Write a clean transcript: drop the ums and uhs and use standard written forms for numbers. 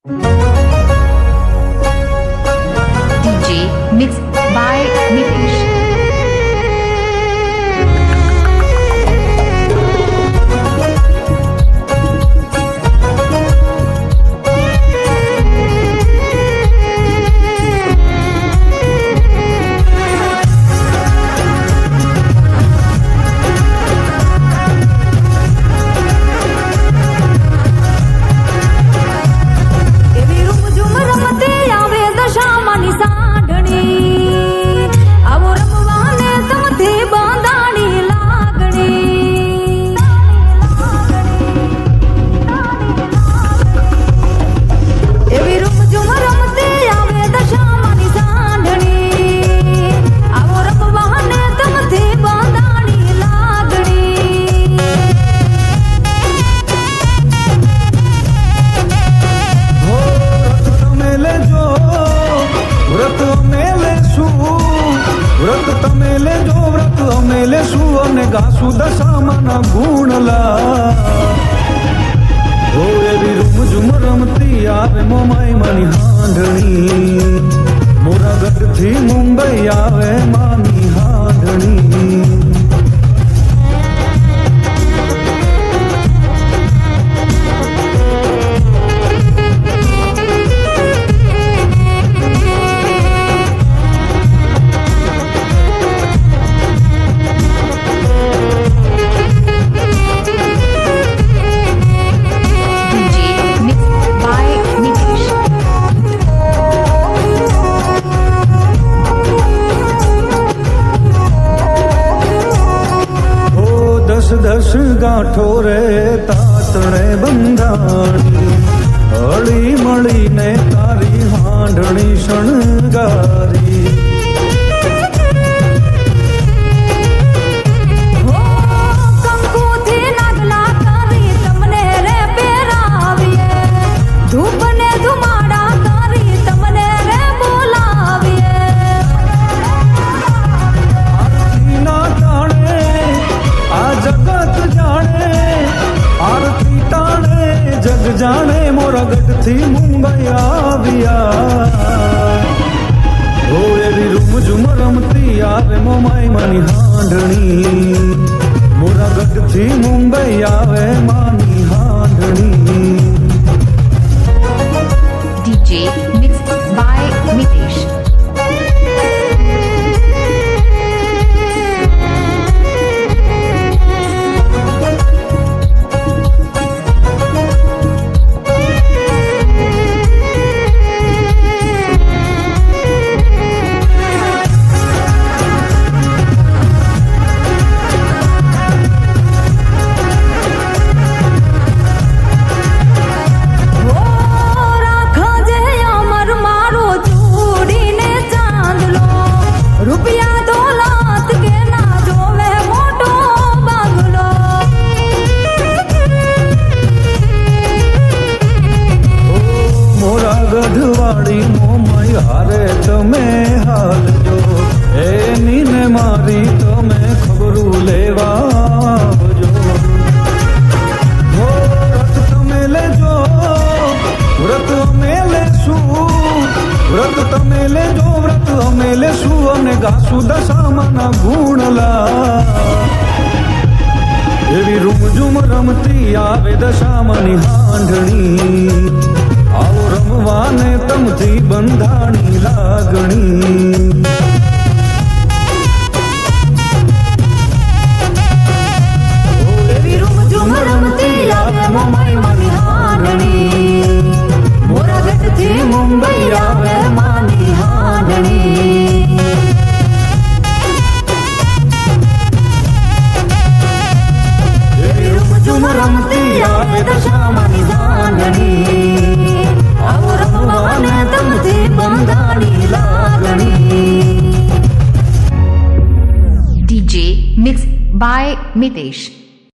DJ mixed by Nitish. વ્રત તમે લેજો વ્રત અમે લેશું અને ગાશું દશામાના ગુણલા હો એવી રૂમઝુમ રમતી આવે મોમાઈ માની હાંડણી મોરાગઢથી મુંબઈ આવે માની હાંડણી દસ ગાંઠો રે તાતણે બંધાણી હળી મળીને તારી હાંડણી શણગારી જાણે મોરાગઢથી મુંબઈ આવ્યા હો એવી રૂમઝુમ રમતી આવે મોમાઈ માની હાંડણી મોરાગઢથી મુંબઈ આવે માની હાંડણી DJ mixed by Nitish. ગઢવાડી Momai હારે તમે હાલજો એની ને મારી તમે ખબરું લેવા આવજો વ્રત તમે લેજો વ્રત અમે લેશું વ્રત તમે લેજો વ્રત અમે લેશું અને ગાશું દશામાના ગુણલા એવી રૂમઝુમ રમતી આવે દશામાની હાંડણી આવો રમવાને તમથી બંધાણી લાગણી એવી રૂમઝુમ રમતી આવે મોમાઈ માની હાંડણી મોરાગઢથી મુંબઈ આવે માની હાંડણી એવી રૂમઝુમ રમતી આવે દશામાની હાંડણી DJ mixed by Nitish.